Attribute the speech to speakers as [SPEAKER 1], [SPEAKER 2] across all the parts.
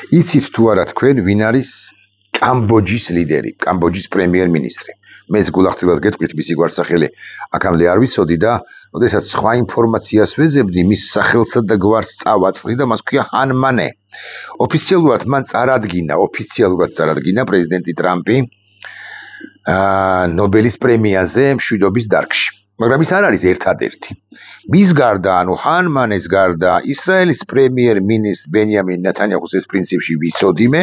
[SPEAKER 1] იცით თუ არა თქვენ ვინ არის კამბოჯის ლიდერი, კამბოჯის პრემიერ-მინისტრი. მეც გულახდილად გეტყვით მისი გვარსახელი აქამდე არ ვიცოდი და ოდესაც სხვა ინფორმაციას ვეძებდი, მის სახელსა და გვარს წავაწყდი და მას ქვია ჰან მანე. ოფიციალურად მან წარადგინა პრეზიდენტი ტრამპი ნობელის პრემიაზე მშვიდობის დარგში. მაგრამ ის არ არის ერთადერთი. მის გარდა, ანუ ჰან მანეს გარდა, ისრაელის პრემიერ-მინისტრ ბენიამინ ნეთანიაჰუს ეს პრინციპში ვიცოდიმე,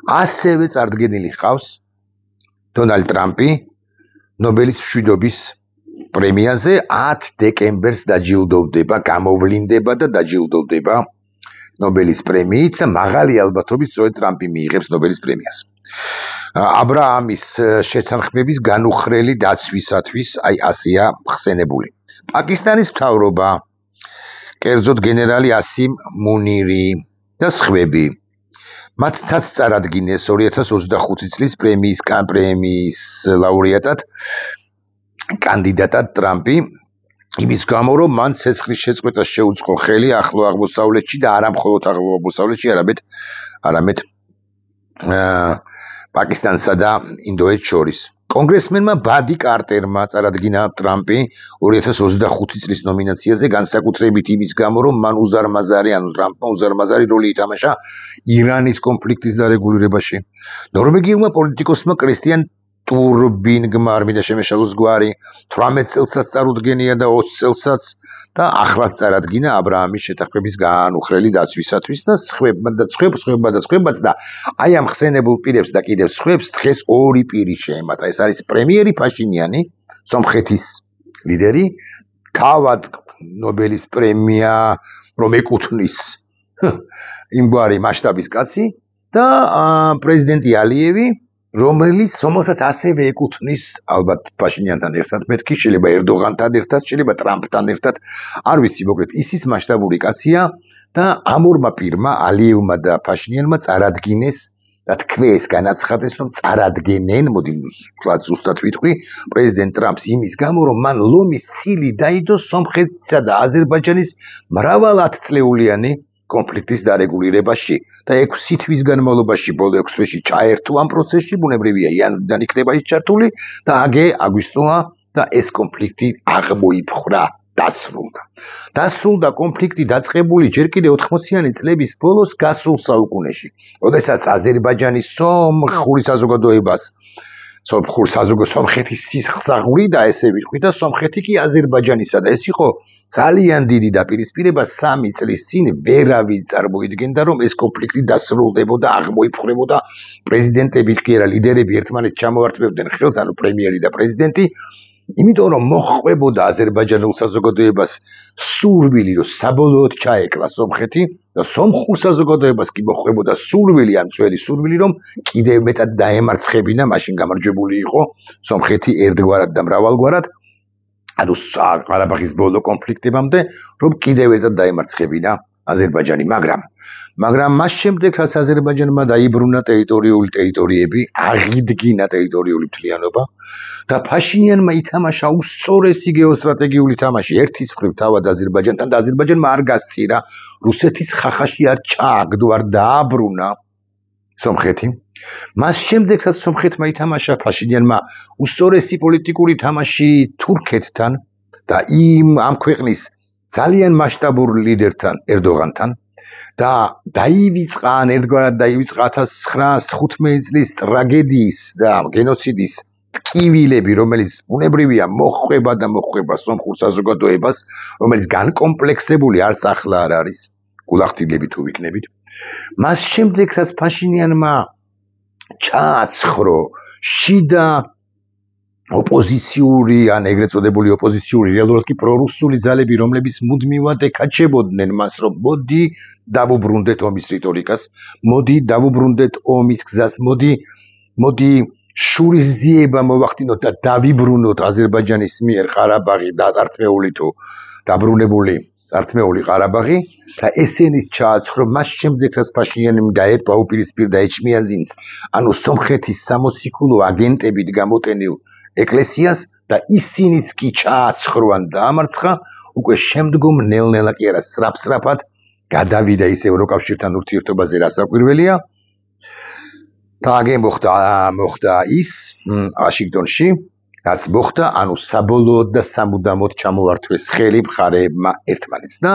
[SPEAKER 1] ასევე წარდგენილი ჰყავს დონალდ ტრამპი ნობელის მშვიდობის პრემიაზე 10 დეკემბერს დაჯილდოვდება, გამოვლინდება და დაჯილდოვდება ნობელის პრემიით და მაღალი ალბათობით სწორედ ტრამპი მიიღებს ნობელის პრემიას. აბრაამის შეთანხმების განუხრელი დაცვისათვის აი ასეა ხსენებული. პაკისტანის მთავრობა, კერძოდ გენერალი ასიმ მუნირი და სხვები მათაც წარადგინეს 2025 წლის პრემიის ლაურეატად კანდიდატად ტრამპი იმის გამო, რომ მან ცეცხლის შეწყვეტას შეუწყო ხელი ახლო აღმოსავლეთში და არა მხოლოდ ახლო აღმოსავლეთში, არამედ პაკისტანსა და ინდოეთს შორის. კონგრესმენმა ბადი კარტერმა წარადგინა ტრამპი 2025 წლის ნომინაციაზე განსაკუთრებით იმის გამო, რომ მან ტრამპმა უზარმაზარი როლი ითამაშა ირანის კონფლიქტის დარეგულირებაში. ნორვეგიულმა პოლიტიკოსმა კრისტიან ტურბინგმა არმიდა შემეშალოს გვარი 18 წელსაც წარუდგენია და 20 წელსაც და ახლაც წარადგინა აბრაამის შეთანხმების განუხრელი დაცვისათვის და სხვებაც და აი ამ ხსენებულ პირებს და კიდევ სხვებს დღეს ორი პირი შეემატა. ეს არის პრემიერი ფაშინიანი, სომხეთის ლიდერი, თავად ნობელის პრემია რომ ეკუთვნის იმგვარი მასშტაბის კაცი და პრეზიდენტი ალიევი, რომელსაც ასევე ეკუთვნის ალბათ ფაშინიანთან ერთად, მეთქი შეიძლება ერდოღანთან ერთად, შეიძლება ტრამპთან ერთად, არ ვიცი, მოკლედ ისის მასშტაბური კაცია და ამ ორმა პირმა, ალიევმა და ფაშინიანმა წარადგინეს და თქვეს, განაცხადეს, რომ წარადგენენ, მოდი ვთქვათ ზუსტად ვიტყვი, პრეზიდენტ ტრამპს იმის გამო, რომ მან ლომის წილი დაიდო სომხეთსა და აზერბაიჯანის მრავალ 10 წლეულიანი კონფლიქტის დარეგულირებაში და 6 თვის განმავლობაში ბოლო 6 თვეში ჩაერთო ამ პროცესში, ბუნებრივია იანვრიდან იქნება ის ჩართული და აგვისტოა და ეს კონფლიქტი აღმოიფხვრა, დასრულდა კონფლიქტი დაწყებული ჯერ კიდევ 80-იანი წლების ბოლოს გასულ საუკუნეში, როდესაც აზერბაიჯანის სომხეთის სისხლსაღური და ესე ვიტყვი და სომხეთი კი აზერბაიჯანისა და ეს იყო ძალიან დიდი დაპირისპირება 3 წლის წინ ვერავინ წარმოიდგენდა რომ ეს კონფლიქტი დასრულდებოდა, აღმოიფხვრებოდა, პრეზიდენტები კი არა ლიდერები ერთმანეთს ჩამოართმევდნენ ხელს, ანუ პრემიერი და პრეზიდენტი, იმიტომ რომ მოხვებოდა აზერბაიჯანულ საზოგადოებას სურვილი რომ საბოლოოდ ჩაეკლა სომხეთი და სომხურ საზოგადოებას კი მოხვებოდა სურვილი, ან ძველი სურვილი რომ კიდევ მეტად დაემარცხებინა, მაშინ გამარჯვებული იყო სომხეთი ერთგვარად და მრავალგვარად, ანუ ყარაბაღის ბოლო კონფლიქტებამდე, რომ კიდევ ერთად დაემარცხებინა აზერბაიჯანი, მაგრამ მას შემდეგ რაც აზერბაიჯანმა დაიბრუნა ტერიტორიები, აღიდგინა ტერიტორიული მთლიანობა და ფაშინიანმა ითამაშა უსწორესი გეოსტრატეგიული თამაში ერთის მხრივ თავად აზერბაიჯანთან და აზერბაიჯანმა არ გასწირა, რუსეთის ხახაში არ ჩააგდო, არ დააბრუნა სომხეთი. მას შემდეგ რაც სომხეთმა ითამაშა ფაშინიანმა უსწორესი პოლიტიკური თამაში თურქეთთან და ამ ქვეყნის ძალიან მასშტაბურ ლიდერთან ერდოღანთან და დაივიწყა 1915 წლის ტრაგედიის და გენოციდის ტკივილები, რომელიც ბუნებრივია მოხვება სომხურ საზოგადოებას, რომელიც განკომპლექსებული არც ახლა არ არის, გულახდილები თუ ვიქნებით. მას შემდეგ რაც ფაშინიანმა ჩააცხრო შიდა ოპოზიციური, ან ეგრეთ წოდებული ოპოზიციური, რეალურად კი პრორუსული ძალები, რომლებიც მუდმივად ეკაჩებოდნენ მას, რომ მოდი დავუბრუნდეთ ომის რიტორიკას, მოდი დავუბრუნდეთ ომის გზას, მოდი შურისძიება მოვახდინოთ და დავიბრუნოთ აზერბაიჯანის მიერ ყარაბაღი დაწართმეული თუ დაბრუნებული წართმეული ყარაბაღი და ესენის ჩააცხრო მას შემდეგ რაც ფაშინიანიმ დაუპირისპირდა ეჩმიაძინს, ანუ სომხეთის სამოციქულო აგენტებით გამოტენილ ეკლესიას და ისინიც კი ჩააცხროვან დაამარცხა, უკვე შემდგომ ნელ-ნელა კი არა სწრაფად გადავიდა ის ევროკავშირთან ურთიერთობაზე რასაკვირველია და აგენ მოხდა ის ვაშინგტონში რაც მოხდა ანუ საბოლოოდ და სამუდამოდ ჩამოართვეს ხელი მხარეებმა ერთმანეთს და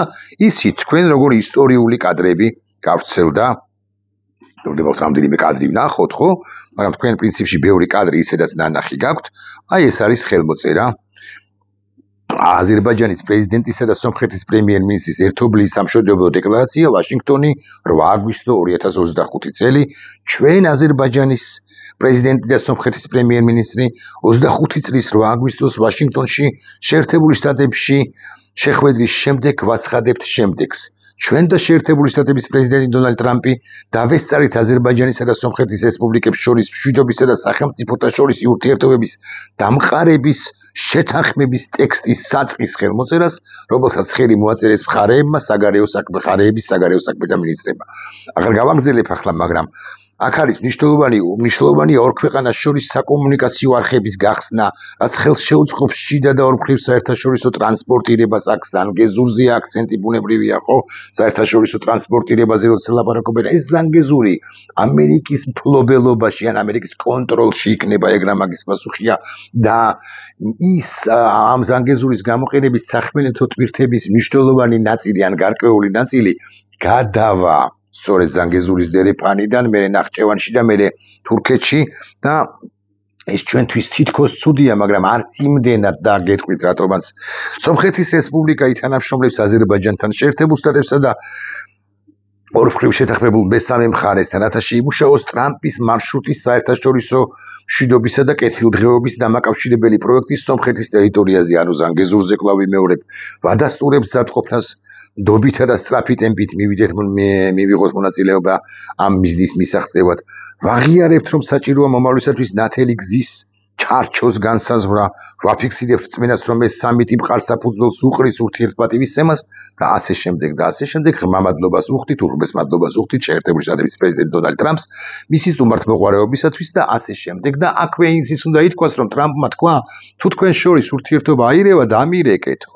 [SPEAKER 1] იცით თქვენ როგორი ისტორიული კადრები გავრცელდა ნებავთ რამდენიმე კადრი ვნახოთ ხო მაგრამ თქვენ პრინციპში ბევრი კადრი ისედაც ნანახი გაქვთ აი ეს არის ხელმოწერა აზერბაიჯანის პრეზიდენტისა და სომხეთის პრემიერ-მინისტრის ერთობლივი სამშვიდობო დეკლარაცია ვაშინგტონი 8 აგვისტო 2025 წელი ჩვენ აზერბაიჯანის პრეზიდენტი და სომხეთის პრემიერ-მინისტრი 25 წლის 8 აგვისტოს ვაშინგტონში შეერთებული შტატებში შეხვედრის შემდეგ ვაცხადებთ შემდეგს ჩვენ და შეერთებული შტატების პრეზიდენტი დონალდ ტრამპი დავესწარით აზერბაიჯანისა და სომხეთის რესპუბლიკებს შორის მშვიდობისა და სახელმწიფოთა შორისი ურთიერთობების დამყარების შეთანხმების ტექსტის საწყის ხელმოწერას, რომელსაც ხელი მოაწერეს მხარეებმა მხარეების საგარეო საქმეთა მინისტრებმა. ახლა გავაგრძელებ ახლა, მაგრამ აქ არის მნიშვნელოვანია ორ ქვეყანას შორის საკომუნიკაციო არხების გახსნა, რაც ხელს შეუწყობს შიდა და ორმხრივ საერთაშორისო ტრანსპორტირებას, აქ ზანგეზურზეა აქცენტი ბუნებრივია, ხო? საერთაშორისო ტრანსპორტირებაზე როცა ლაპარაკობენ, ეს ზანგეზური ამერიკის მფლობელობაში ან ამერიკის კონტროლში იქნება, ეგ რა მაგის პასუხია და ის ამ ზანგეზურის გამოყენებით სახმელეთო ტვირთების მნიშვნელოვანი ნაწილი ან გარკვეული ნაწილი გადავა სწორედ ზანგეზურის დერეფანიდან მერე ნახჭევანში და მერე თურქეთში და ეს ჩვენთვის თითქოს ცუდია, მაგრამ არც იმდენად და გეტყვით რატომაც სომხეთის რესპუბლიკა ითანამშრომლებს აზერბაიჯანთან, შეერთებულ შტატებსა და ორმხრივ შეთანხმებულ მესამე მხარესთან, რათა შეიმუშაოს ტრამპის მარშრუტის საერთაშორისო მშვიდობისა და კეთილდღეობის დამაკავშირებელი პროექტი სომხეთის ტერიტორიაზე, ანუ ზანგეზურზე კვლავ ვიმეორებ, ვადასტურებთ მზადყოფნას დობითა და სწრაფი ტემპით მივიღოთ მონაწილეობა ამ მიზნის მისაღწევად. ვაღიარებთ, რომ საჭიროა მომავლისათვის ნათელი გზის ჩარჩოს განსაზღვრა, ვაფიქსირებთ წმენას, რომ ეს სამიტი მყარ საფუძველს უყრის ურთიერთპატივისცემას და ასე შემდეგ და ასე შემდეგ. ღრმა მადლობას უხდით, უღრმეს მადლობას უხდით შეერთებული შტატების პრეზიდენტ დონალდ ტრამპს მისი სტუმართმოყვარეობისათვის და ასე შემდეგ. და აქვე ის უნდა ითქვას, რომ ტრამპმა თქვა, თუ თქვენ შორის ურთიერთობა აირევა, დამირეკეთო.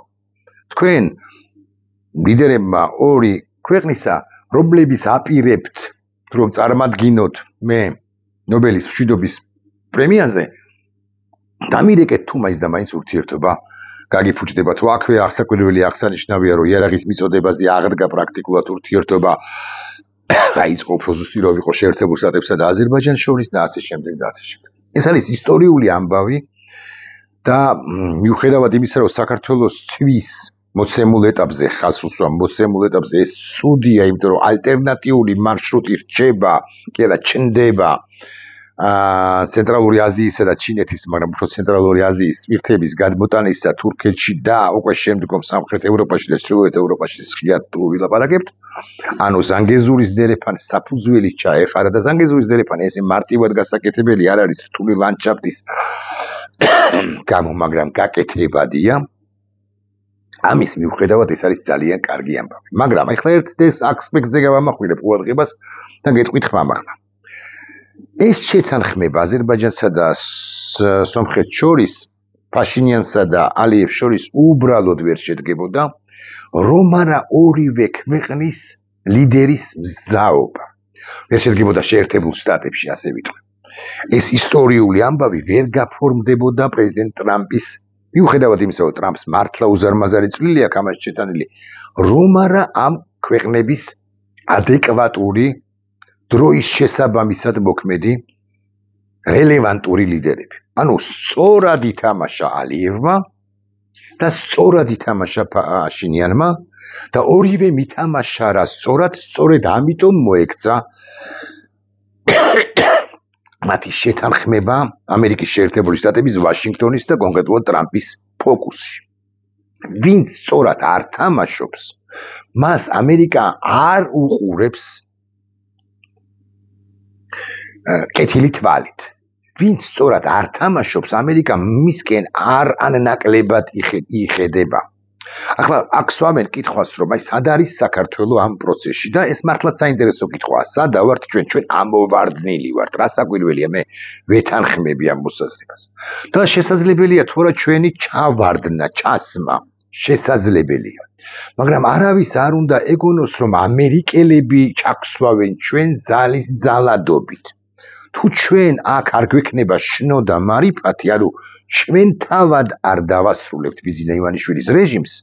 [SPEAKER 1] თქვენ ლიდერებმა ორი ქვეყნისა პრობლემის აპირებთ, რომ წარმადგინოთ მე ნობელის მშვიდობის პრემიაზე დამირეკეთ თუ მაინც და მაინც ურთიერთობა გაგიფუჭდება თუ აქვე აღსაკვირველი აღსანიშნავია რომ იარაღის მიწოდებაზე აღდგა პრაქტიკულად ურთიერთობა გაიწყო ზუსტი რომ იყო შეერთებულ შტატებსა და აზერბაიჯანს შორის და ასე შემდეგ და ასე შემდეგ. ეს არის ისტორიული ამბავი და მიუხედავად იმისა რომ საქართველოს თვის მოცემულ ეტაპზე ხას უსვა მოცემულ ეტაპზე ეს ცუდია, იმიტომ რომ ალტერნატიული მარშრუტი რჩება, კი არა ჩნდება ცენტრალური აზიისა და ჩინეთის, მაგრამ უფრო ცენტრალური აზიის ტვირთების გადმოტანისა თურქეთში და უკვე შემდგომ სამხრეთ ევროპაში და ჩრდილოეთ ევროპაში სხიად ვილაპარაკებთ. ანუ ზანგეზურის დერეფანის საფუძველი ჩაეყარა და ზანგეზურის დერეფანი ესე მარტივად გასაკეთებელი არ არის რთული ლანდშაფტის გამო, მაგრამ გაკეთებადია. ამის მიუხედავად ეს არის ძალიან კარგი ამბავი. მაგრამ ახლა ერთ ეს ასპექტზე გავამახვილებ ყურადღებას და გეტყვით ხმამაღლა. ეს შეთანხმება აზერბაიჯანსა და სომხეთს შორის, ფაშინიანსა და ალიევს შორის უბრალოდ ვერ შედგებოდა, რომ არა ორივე ქვეყნის ლიდერის მზაობა. ვერ შედგებოდა შეერთებულ შტატებში, ასე ვიტყვი. ეს ისტორიული ამბავი ვერ გაფორმდებოდა პრეზიდენტ ტრამპის მიუხედავად იმისა, რომ ტრამპს მართლა უზარმაზარი წვლილი აქვს ამაში შეტანილი, რომ არა ამ ქვეყნების ადეკვატური დროის შესაბამისად მოქმედი რელევანტური ლიდერები. ანუ სწორად ითამაშა ალიევმა და სწორად ითამაშა ფაშინიანმა და ორივე მითამაშა რა სწორად ამიტომ მოექცა მათი შეთანხმება ამერიკის შეერთებული შტატების ვაშინგტონის და კონკრეტულად ტრამპის ფოკუსში. ვინც სწორად არ თამაშობს, მას ამერიკა არ უყურებს კეთილი თვალით. ვინც სწორად არ თამაშობს, ამერიკა მისკენ არ ანაკლებად იხედება. ახლა აქ სვამენ კითხვას, რომ აი სად არის საქართველო ამ პროცესში და ეს მართლაც საინტერესო კითხვაა. სად ვართ ჩვენ ამოვარდნილი ვართ, რა საკვირველია მე ვეთანხმები ამ მოსაზრებას. და შესაძლებელია თუ არა ჩვენი ჩავარდნა, ჩასმა შესაძლებელია. მაგრამ არავის არ უნდა ეგონოს, რომ ამერიკელები ჩაგვსვავენ ჩვენ ძალის ძალადობით. თუ ჩვენ აქ არ გვექნება შნო და მარიფათი, ანუ ჩვენ თავად არ დავასრულებთ ბიძინა ივანიშვილის რეჟიმს,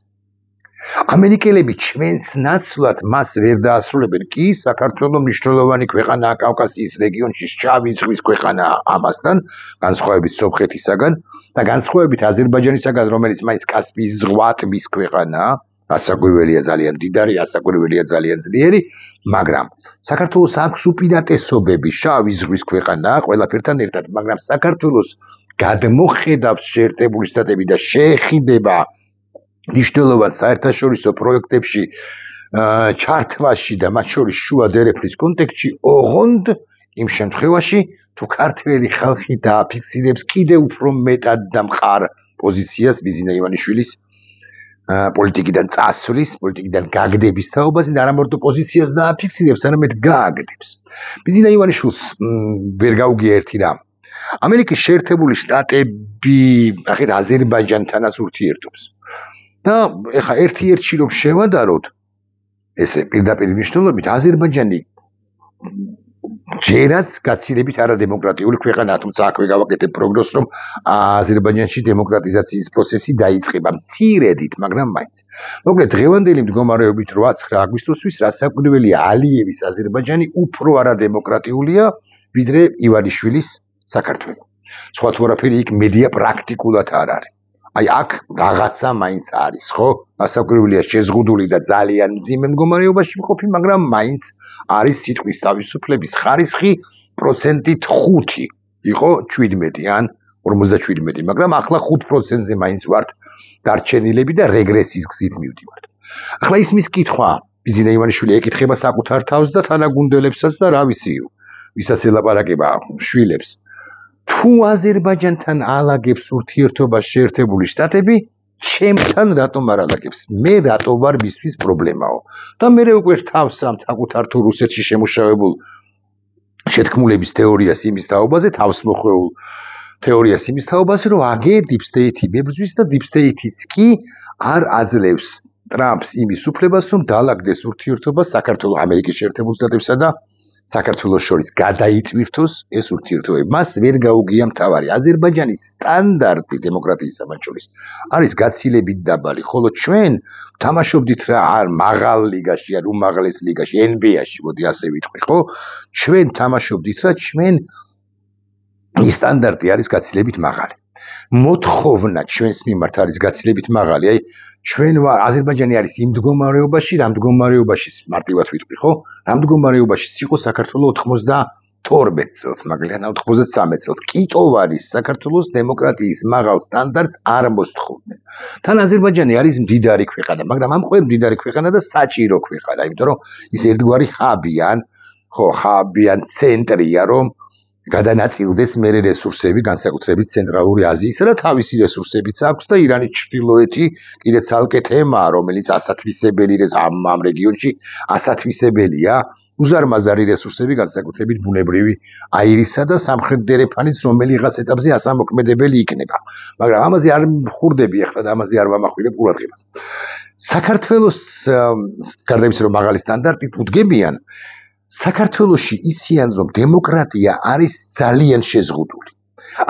[SPEAKER 1] ამერიკელები ჩვენს ნაცვლად მას ვერ დაასრულებენ. კი, საქართველოს მნიშვნელოვანი ქვეყანაა კავკასიის რეგიონში, შავი ზღვის ქვეყანაა ამასთან, განსხვავებით სომხეთისაგან და განსხვავებით აზერბაიჯანისაგან, რომელიც მაინც კასპიის ზღვატბის ქვეყანაა, ასაკვირველია ძალიან მდიდარი, ასაკვირველია ძალიან ძლიერი, მაგრამ საქართველოს აქვს უპირატესობები, შავი ზღვის ქვეყანაა ყველაფერთან ერთად, მაგრამ საქართველოს გადმოხედავს შეერთებული შტატები და შეეხიდება მნიშვნელოვან საერთაშორისო პროექტებში ჩართვაში და მათ შორის შუა დერეფნის კონტექსტში, ოღონდ იმ შემთხვევაში, თუ ქართველი ხალხი დააფიქსირებს კიდევ უფრო მეტად და მყარ პოზიციას ბიძინა ივანიშვილის პოლიტიკიდან წასვლის, პოლიტიკიდან გაგდების თაობაზე და არა მარტო პოზიციას დააფიქსირებს, არამედ გააგდებს. ბიძინა ივანიშვილს ვერ გაუგია ერთი რამ. ამერიკის შეერთებული შტატები, ნახეთ, აზერბაიჯანთანაც ურთიერთობს. და ეხა ერთ-ერთში რომ შევადაროთ, ესე პირდაპირ მნიშვნელობით აზერბაიჯანი ჯერაც გაცილებით არადემოკრატიული ქვეყანაა, თუმცა აქვე გავაკეთებ პროგნოზს, რომ აზერბაიჯანში დემოკრატიზაციის პროცესი დაიწყება მცირედით, მაგრამ მაინც. მოკლედ, დღევანდელი მდგომარეობით 8-9 აგვისტოსთვის რასაკვირველია, ალიევის აზერბაიჯანი უფრო არადემოკრატიულია, ვიდრე ივანიშვილის საქართველო. სხვა თუ არაფერი იქ მედია პრაქტიკულად არ არის. აი აქ რაღაცა მაინც არის, ხო? ასაკვირველია შეზღუდული და ძალიან მძიმე მდგომარეობაში მყოფი, მაგრამ მაინც არის სიტყვის თავისუფლების ხარისხი პროცენტით 5 იყო 17 ან 57, მაგრამ ახლა 5%-ზე მაინც ვართ დარჩენილები და რეგრესის გზით მივდივართ. ახლა ის მის კითხვა, ბიძინა ივანიშვილი ეკითხება საკუთარ თავს და თანაგუნდელებსაც და რა ვიცი, ვისაც ელაპარაკება შვილებს. თუ აზერბაიჯანთან ალაგებს ურთიერთობას შეერთებული შტატები, ჩემთან რატომ არ ალაგებს? მე რატო ვარ მისთვის პრობლემაო? და მე უკვე თავს საკუთარ თუ რუსეთში შემუშავებულ შეთქმულების თეორიას იმის თაობაზე, თავს მოხვეულ თეორიას იმის თაობაზე, რომ აგე deep state-ი მებრძვის და deep state-იც კი არ აძლევს ტრამპს იმის უფლებას, რომ დაალაგდეს ურთიერთობა საქართველოს ამერიკის შეერთებულ შტატებსა და საქართველოს შორის გადაიტვირთოს ეს ურთიერთობები. მას ვერ გაუგია მთავარი. აზერბაიჯანის სტანდარტი დემოკრატიის მათ შორის არის გაცილებით დაბალი, ხოლო ჩვენ თამაშობდით რა არ მაღალ ლიგაში, არ უმაღლეს ლიგაში, NBA-ში, მოდი ასე ვიტყვი, ხო? ჩვენ თამაშობდით რა, ჩვენ სტანდარტი არის გაცილებით მაღალი. მოთხოვნა ჩვენს მიმართ არის გაცილებით მაღალი. აი ჩვენ ვარ აზერბაიჯანი არის იმ მდგომარეობაში, რა მდგომარეობაში მარტივად ვიტყვი, ხო? რა მდგომარეობაში იყო საქართველოს 92 წელს, მაგალითად 93 წელს. კიტოვ არის საქართველოს დემოკრატიის მაღალ სტანდარტს არ მოსთხოვდნენ. თან აზერბაიჯანი არის მდიდარი ქვეყანა, მაგრამ ამ ყოველ მდიდარი ქვეყანა და საჭირო ქვეყანა, იმიტომ რომ ის ერთგვარი ხაბიან, ხო, ხაბიან ცენტრია, რომ გადანაწილდეს მერე რესურსები, განსაკუთრებით ცენტრალური აზიისა და თავისი რესურსებიც აქვს და ირანის ჩრდილოეთი კიდე ცალკე თემაა, რომელიც ასათვისებელი ამ რეგიონში ასათვისებელია, უზარმაზარი რესურსები, განსაკუთრებით ბუნებრივი აირისა და სამხრეთ დერეფანიც, რომელიღაც ეტაპზე ასამოქმედებელი იქნება. მაგრამ ამაზე არ ვხურდები ახლა და ამაზე არ ვამახვილებ ყურადღებას. საქართველოს გარდა იმისა, რომ მაღალი სტანდარტით უდგებიან, საქართველოში იციან, რომ დემოკრატია არის ძალიან შეზღუდული.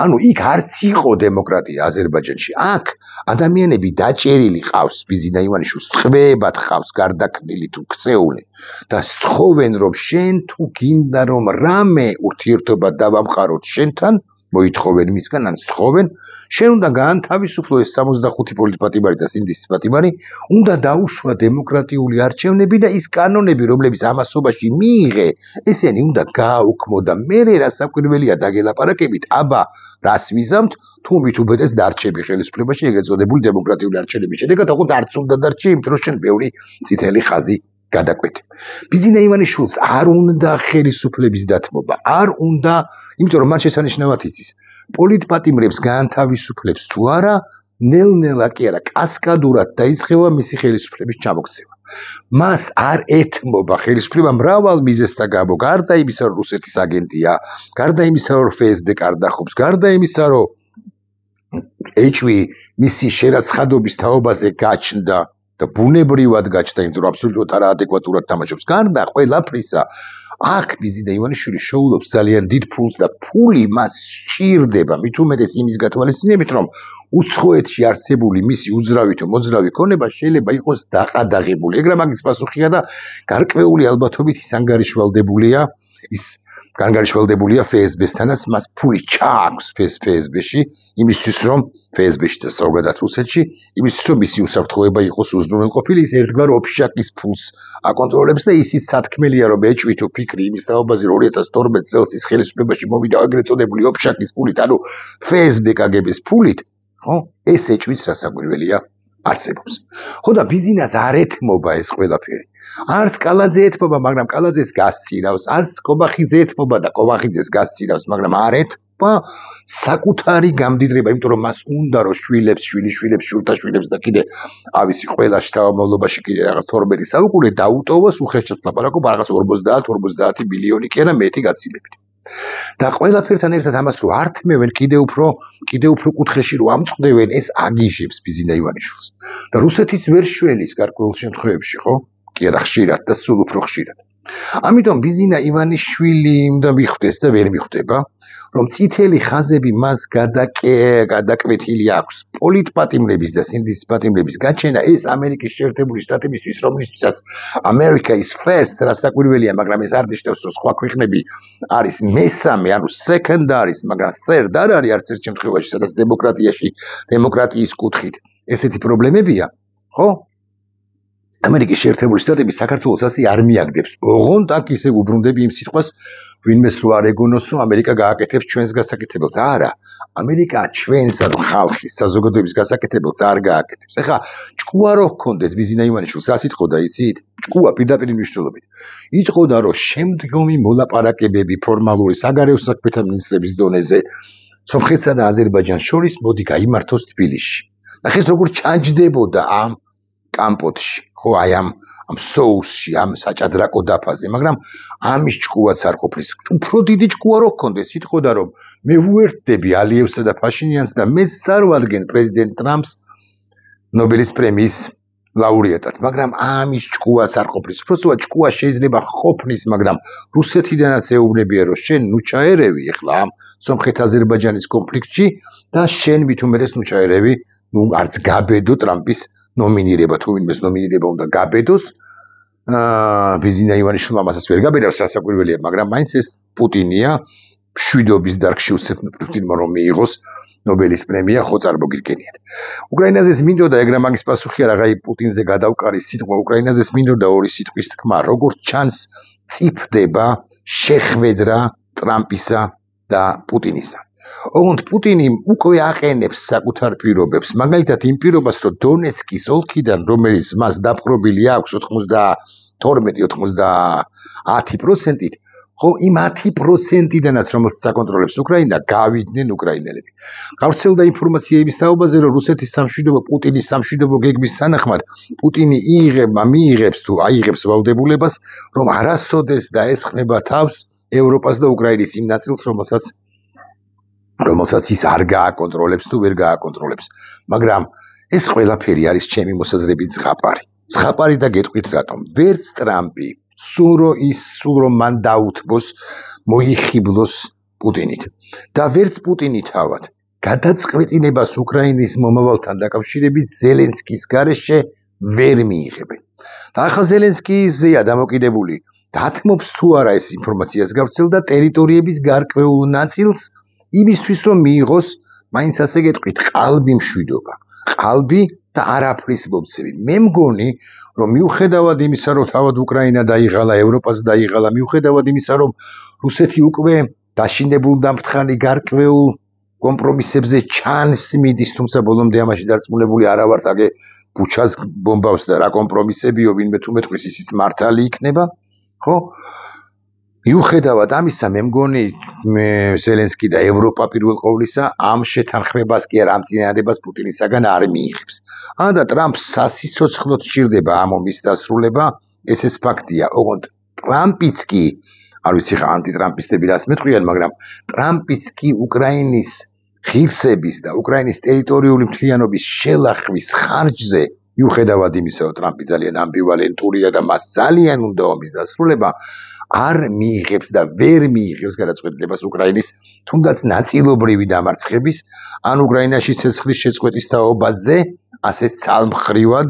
[SPEAKER 1] ანუ იქ არც იყო დემოკრატია აზერბაიჯანში. აქ ადამიანები დაჭერილი ყავს, ბიძინა ივანიშვილს ტყვეებად ყავს, გარდაქმნილი თუ ქცეული და სთხოვენ, რომ შენ თუ გინდა რომ რამე ურთიერთობა დავამყაროთ შენთან, მოითხოვენ მისგან, ან სთხოვენ, შენ უნდა გაანთავისუფლო ეს 65 პოლიტპატიმარი და სინდისის პატიმარი, უნდა დაუშვა დემოკრატიული არჩევნები და ის კანონები, რომლებიც ამასობაში მიიღე, ესენი უნდა გააუქმო და მერე რასაკვირველია დაგელაპარაკებით, აბა რას ვიზამთ, თუ მით უბედეს დარჩები ხელისუფლებაში, ეგრეთ წოდებული დემოკრატიული არჩევნების შედეგად, ოღონდ არც უნდა დარჩე, იმიტომ რომ შენ ბევრი წითელი ხაზი გადაკვეთე. ბიძინა ივანიშვილს არ უნდა ხელისუფლების დათმობა, არ უნდა, იმიტომ რომ მან შესანიშნავად იცის, პოლიტპატიმრებს გაანთავისუფლებს თუ არა, ნელ-ნელა კი არა, კასკადურად დაიწყება მისი ხელისუფლების ჩამოქცევა. მას არ ეთმობა ხელისუფლება მრავალ მიზეზთა გამო, გარდა იმისა, რომ რუსეთის აგენტია, გარდა იმისა, რომ FSB კარდახობს, გარდა იმისა, რომ HV მისი შერაცხადობის თაობაზე გაჩნდა და ბუნებრივად გაჩნდა, იმიტომ რომ აბსოლუტურად არაადეკვატურად თამაშობს. გარდა ყველაფრისა, აქ ბიზინა ივანიშვილი შოულობს ძალიან დიდ ფულს და ფული მას სჭირდება, მით უმეტეს იმის გათვალისწინებით, რომ უცხოეთში არსებული მისი უძრავი თუ მოძრავი ქონება შეიძლება იყოს დაყადაღებული. ეგრა მაგის პასუხია და გარკვეული ალბათობით ის ანგარიშვალდებულია, FSB-სთანაც მას ფული ჩააქვს FSB-ში, იმისთვის რომ FSB-ში და ზოგადად რუსეთში, იმისთვის რომ მისი უსაფრთხოება იყოს უზრუნველყოფილი, ის ერთგვარ ოფშაკის ფულს აკონტროლებს და ისიც სათქმელია, რომ ეჭვი თუ ფიქრი იმის თაობაზე 2012 წელს ის ხელისუფლებაში მოვიდა ეგრეთ წოდებული ოფშაკის ფულით, ანუ FSB KGB-ს ფულით, ხო? ეს ეჭვიც რასაკვირველია არსებობს. ხო და ბიზინას არ ეთმობა ეს ყველაფერი. არც კალაძე ეთმობა, მაგრამ კალაძეს გასწირავს, არც კობახიძე ეთმობა და კობახიძეს გასწირავს, მაგრამ არ ეთმობა საკუთარი გამდიდრება, იმიტომ რომ მას უნდა რომ შვილებს, შვილთაშვილებს და კიდე ავისი ყველა შთამომავლობაში კიდე რაღაც 12 საუკუნე დაუტოვოს უხეშად ლაპარაკობ რაღაც 50 მილიონი კი არა მეტი გაცილებით. და ყველაფერთან ერთად ამას რო ართმევენ კიდე უფრო კუთხეში რო ამწყდევენ, ეს აგიჟებს ბიზინა ივანიშვილს. და რუსეთის ვერ შველის გარკვეულ შემთხვევებში, ხო? კი არა ხშირად და სულ უფრო ხშირად. ამიტომ ბიზინა ივანიშვილი უნდა მიხვდეს და ვერ მიხვდება, რომ წითელი ხაზები მას გადაკვეთილი აქვს. პოლიტპატიმრების და სინდისის პატიმრების გაჩენა ეს ამერიკის შეერთებული შტატებისთვის, რომლისთვისაც America is first, რასაკვირველია, მაგრამ ეს არ ნიშნავს, რომ სხვა ქვეყნები არის მესამე, ანუ second არის, მაგრამ third არ არის არც ერთ შემთხვევაში, სადაც დემოკრატიის კუთხით ესეთი პრობლემებია, ხო? ამერიკის შეერთებული შტატები საქართველოს ასე არ მიაგდებს. ოღონდ აქ ისე უბრუნდები იმ სიტყვას, ვინმეს რო არ ეგონოს, რომ ამერიკა გააკეთებს ჩვენს გასაკეთებელს. არა, ამერიკა ჩვენს ანუ ხალხის საზოგადოების გასაკეთებელს არ გააკეთებს. ეხლა ჭკუა რო ჰქონდეს ბიზინა ივანიშვილს, რას იტყოდა იცით? ჭკუა პირდაპირ მნიშვნელობით. იტყოდა, რომ შემდგომი მოლაპარაკებები ფორმალური საგარეო საქმეთა მინისტრების დონეზე სომხეთსა და აზერბაიჯანს შორის მოდი გაიმართოს თბილისში. ნახეთ როგორ ჩანჯდებოდა ამ კამპოტში, ხო, აი ამ соусში, ამ საჭადრაკო დაფაზე, მაგრამ ამის ჭკუაც არ ყოფნის. უფრო დიდი ჭკუა რო ჰქონდეს, იტყოდა რომ მე ვუერთდები ალიევსა და ფაშინიანს და მეც წარვადგენ პრეზიდენტ ტრამპს ნობელის პრემიის ლაურეატად, მაგრამ ამის ჭკუაც არ ყოფნის. უბრალოდ ჭკუა შეიძლება ყოფნის, მაგრამ რუსეთიდანაც ეუბნებიან, რომ შენ ნუ ჩაერევი ახლა ამ სომხეთ-აზერბაიჯანის კონფლიქტში და შენ მით უმეტეს ნუ ჩაერევი, ნუ არც გაბედო ტრამპის ნომინირება, თუ ვინმეს ნომინირება უნდა გაბედოს. ბიზინა ივანიშვილმა ამასაც ვერ გაბედავს, რასაკვირველია, მაგრამ მაინც ეს პუტინია, მშვიდობის დარგში უცებ პუტინმა რომ მიიღოს ნობელის პრემია, ხო წარმოგიდგენიათ. უკრაინაზეც მინდოდა ეგრა მაგის პასუხი არა, აი პუტინზე გადავყარი სიტყვა, უკრაინაზეც მინდოდა ორი სიტყვის თქმა, როგორც ჩანს წიფდება შეხვედრა ტრამპისა და პუტინისა. ოღონდ პუტინი უკვე აყენებს საკუთარ პირობებს, მაგალითად იმ პირობას, რომ დონეცკის ოლქიდან, რომელიც მას დაპყრობილი აქვს 92-90%-ით, ხო, იმ 10%-დანაც, რომელსაც აკონტროლებს უკრაინა, გავიდნენ უკრაინელები. გავრცელდა ინფორმაცია იმის თაობაზე, რომ რუსეთის სამშვიდობო, პუტინის სამშვიდობო გეგმის თანახმად, პუტინი აიღებს ვალდებულებას, რომ არასოდეს დაესხმება თავს ევროპას და უკრაინის იმ ნაწილს, რომელსაც ის არ გააკონტროლებს თუ ვერ გააკონტროლებს. მაგრამ ეს ყველაფერი არის ჩემი მოსაზრებით ზღაპარი და გეტყვით რატომ. ვერც ტრამპი სულ რომ მან დაუთმოს, მოიხიბლოს პუტინით და ვერც პუტინი თავად გადაწყვეტილებას უკრაინის მომავალთან დაკავშირებით ზელენსკის გარეშე ვერ მიიღებენ. და ახლა ზელენსკიზეა დამოკიდებული, დათმობს თუ არა ეს ინფორმაციას გავრცელდა ტერიტორიების გარკვეულ ნაწილს იმისთვის რომ მიიღოს, მაინც ასე გეტყვით, ყალბი მშვიდობა, ყალბი და არაფრის მომცემი. მე მგონი, რომ მიუხედავად იმისა, რომ თავად უკრაინა დაიღალა, ევროპაც დაიღალა, მიუხედავად იმისა, რომ რუსეთი უკვე დაშინებულ დამფრთხარი გარკვეულ კომპრომისებზე ჩანს მიდის, თუმცა ბოლომდე ამაში დარწმუნებული არა ვართ, აგე ბუჩას ბომბავს და რა კომპრომისებიო, ვინმე თუ მეტყვის ისიც მართალი იქნება, ხო? მიუხედავად ამისა, მე მგონი ზელენსკი და ევროპა პირველ ყოვლისა ამ შეთანხმებას კი არა, ამ წინადადებას პუტინისაგან არ მიიღებს. და ტრამპს სასიცოცხლოდ სჭირდება ამ ომის დასრულება, ესეც ფაქტია. ოღონდ ტრამპიც კი, არ ვიცი ხა ანტიტრამპისტები რას მეტყვიან, მაგრამ ტრამპიც კი უკრაინის ღირსების და უკრაინის ტერიტორიული მთლიანობის შელახვის ხარჯზე, მიუხედავად იმისა, რომ ტრამპი ძალიან ამბივალენტურია და მას ძალიან უნდა ომის დასრულება, არ მიიღებს და ვერ მიიღებს გადაწყვეტილებას უკრაინის თუნდაც ნაწილობრივი დამარცხების ან უკრაინაში ცეცხლის შეწყვეტის თაობაზე, ასეთ ცალმხრივად,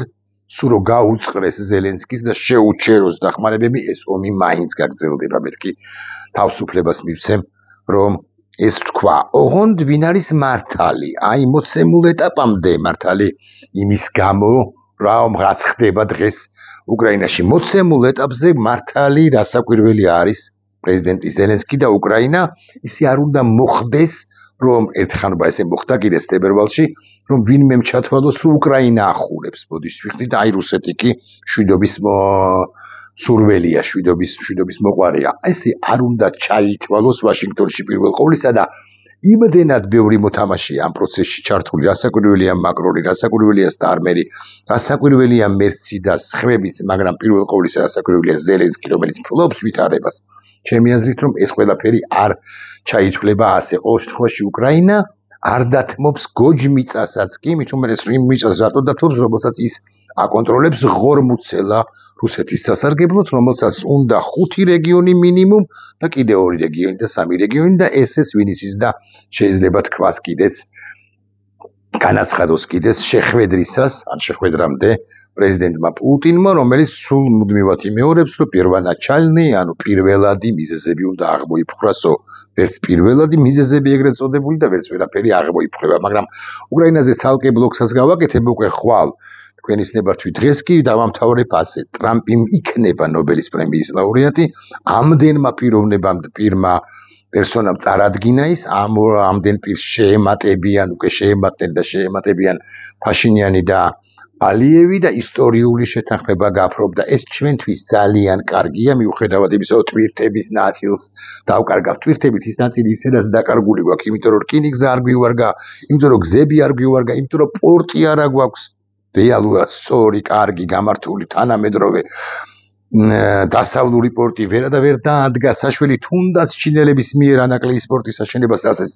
[SPEAKER 1] სულ რომ გაუწყრეს ზელენსკის და შეუჩეროს დახმარებები, ეს ომი მაინც გაგრძელდება. მეთქი თავისუფლებას მივცემ, რომ ეს თქვა. ოღონდ ვინ არის მართალი? აი მოცემულ ეტაპამდე მართალი იმის გამო, რაც ხდება დღეს უკრაინაში. მოცემულ ეტაპზე მართალი რასაკვირველი არის პრეზიდენტი ზელენსკი და უკრაინა. ისე არ უნდა მოხდეს, რომ ერთხანობა ესე მოხდა კიდეც თებერვალში, რომ ვინმე ჩათვალოს, რომ უკრაინა ახურებს. მოდით ვიხდით, აი რუსეთი კი შვიდობის სურველია, შვიდობის მოყვარეა. ესე არ უნდა ჩაითვალოს ვაშინგტონში პირველ ყოვლისა და იმდენად ბევრი მოთამაშეა ამ პროცესში ჩართული, რასაკვირველია მაკრონი, რასაკვირველია სტარმერი, რასაკვირველია მერცი და სხვებიც, მაგრამ პირველ ყოვლისა რასაკვირველია ზელენსკი, რომელიც ფლობს ვითარებას. ჩემი აზრით, რომ ეს ყველაფერი არ ჩაითვლება ასე. ყოველ შემთხვევაში უკრაინა არ დათმობს გოჯმიწასაც კი, მით უმეტეს რიმ მიწას რატო დათმობს, რომელსაც ის აკონტროლებს ღორმუცელა რუსეთის სასარგებლოდ, რომელსაც უნდა 5 რეგიონი მინიმუმ და კიდე 2 რეგიონი და 3 რეგიონი და ეს ვინისის და შეიძლება თქვას კიდეც განაცხადოს კიდეც შეხვედრისას, ან შეხვედრამდე პრეზიდენტმა პუტინმა, რომელიც სულ მუდმივად იმეორებს, რომ პირველაჩალნი, ანუ პირველადი მიზეზები უნდა აღმოიფხვრასო, ვერც პირველადი მიზეზები ეგრეთ წოდებული და ვერც ვერაფერი აღმოიფხვრება, მაგრამ უკრაინაზე ცალკე ბლოკსაც გავაკეთებ უკვე ხვალ. თქვენ ისნებართვით დღეს კი დავამთავრებ ასე. ტრამპი იქნება ნობელის პრემიის ლაურეატი, ამდენმა პირმა პერსონამ წარადგინა ის, ამდენ პირს შეემატებიან, უკვე შეემატნენ და შეემატებიან ფაშინიანი და ალიევი და ისტორიული შეთანხმება გაფრობდა. ეს ჩვენთვის ძალიან კარგია, მიუხედავად იმისა, რომ ტვირთების ნაწილს დავკარგავთ. ტვირთებით ის ნაწილი ისედაც დაკარგული გვაქვს, იმიტომ რომ რკინიგზა არ გვივარგა, იმიტომ რომ გზები არ გვივარგა, იმიტომ რომ პორტი არ აგვაქვს. რეალურად სწორი, კარგი, გამართული, თანამედროვე დასავლური პორტი ვერ დაადგა საშველი თუნდაც ჩინელების მიერ ანაკლიის პორტის აშენებას, რასაც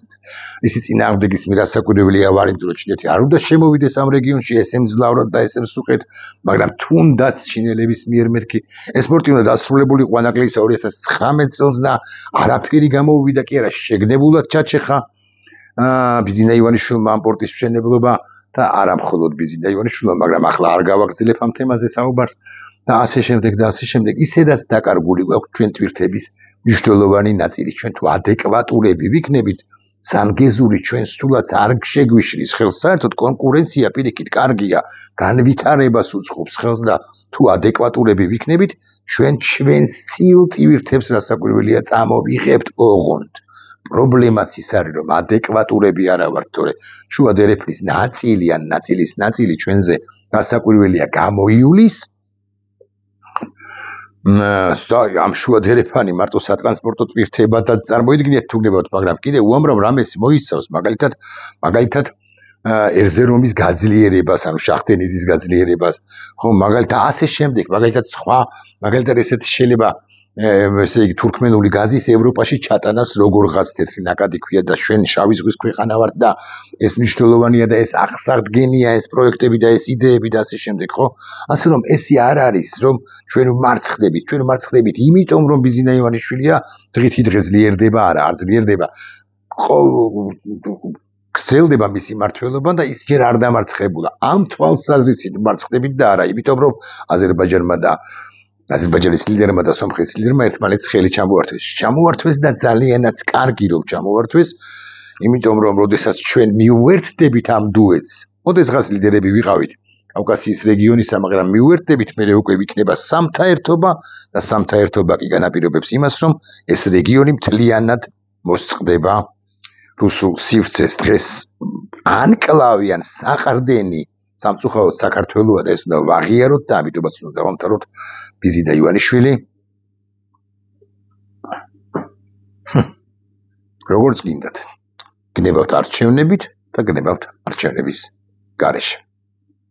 [SPEAKER 1] ისი წინააღმდეგის მიერ რასაკვირველია ვარ, იმიტომ რომ ჩინეთი არ უნდა შემოვიდეს ამ რეგიონში, ესე მძლავრად და ესე მსუხეთ, მაგრამ თუნდაც ჩინელების მიერ მეთქი ეს პორტი უნდა დასრულებულიყო ანაკლიის 2019 წელს და არაფერი გამოუვიდა კი არა, შეგნებულად ჩაჩეხა ბიზინა ივანიშვილმა ამ პორტის მშენებლობა და არა მხოლოდ ბიზინა ივანიშვილმა, მაგრამ ახლა არ გავაგრძელებ ამ თემაზე საუბარს. და ასე შემდეგ და ასე შემდეგ, ისედაც დაკარგული გვაქვს ჩვენ ტვირთების მნიშვნელოვანი ნაწილი. ჩვენ თუ ადეკვატურები ვიქნებით, სანგეზური ჩვენ სულაც არ შეგვიშლის ხელს. საერთოდ კონკურენცია პირიქით კარგია, განვითარებას უწყობს ხელს და თუ ადეკვატურები ვიქნებით, ჩვენს წილ ტვირთებს რასაკვირველია წამოვიღებთ ოღონდ. პრობლემაც ის არის, რომ ადეკვატურები არა ვართ, თორე შუა დერეფნის ნაწილი ან ნაწილის ნაწილი ჩვენზე რასაკვირველია გამოივლის. ამ შუა დერეფანი მარტო სატრანსპორტო ტვირთებადაც წარმოიდგინეთ თუ გნებავთ, მაგრამ კიდე უამრავ რამეს მოიცავს, მაგალითად ერზერომის გაძლიერებას, ანუ შახტენიზის გაძლიერებას, ხო, მაგალითად ასე შემდეგ, მაგალითად სხვა, მაგალითად ესეთი შეიძლება ესე იგი თურქმენული გაზის ევროპაში ჩატანას როგორღაც თეთრი ნაკადი ქვია და ჩვენ შავი ზღვის ქვეყანა ვართ და ეს მნიშვნელოვანია და ეს აღსარდგენია ეს პროექტები და ეს იდეები და ასე შემდეგ, ხო? ასე რომ ესე არ არის, რომ ჩვენ მარცხდებით, იმიტომ რომ ბიზინა ივანიშვილია დღითი დღე ძლიერდება, არა, არ ძლიერდება. გრძელდება მისი მმართველობა და ის ჯერ არ დამარცხებულა. ამ თვალსაზრისით მარცხდებით და არა, იმიტომ რომ აზერბაიჯანის ლიდერმა და სომხეთის ლიდერმა ერთმანეთს ხელი ჩამოართვეს და ძალიანაც კარგი რომ ჩამოართვეს, იმიტომ რომ როდესაც ჩვენ მიუერთდებით ამ დუეტს, ოდესღაც ლიდერები ვიყავით კავკასიის რეგიონისა, მაგრამ მიუერთდებით, მე უკვე ვიქნება სამთა ერთობა და სამთა ერთობა კი განაპირობებს იმას, რომ ეს რეგიონი მთლიანად მოსწყდება რუსულ სივრცეს. დღეს ანკლავი ან საყრდენი სამწუხაროდ საქართველოა და ეს უნდა ვაღიაროთ და ამიტომაც უნდა დავამთავროთ ბიზინა ივანიშვილი. როგორც გინდათ, გნებავთ არჩევნებით და გნებავთ არჩევნების გარეშე.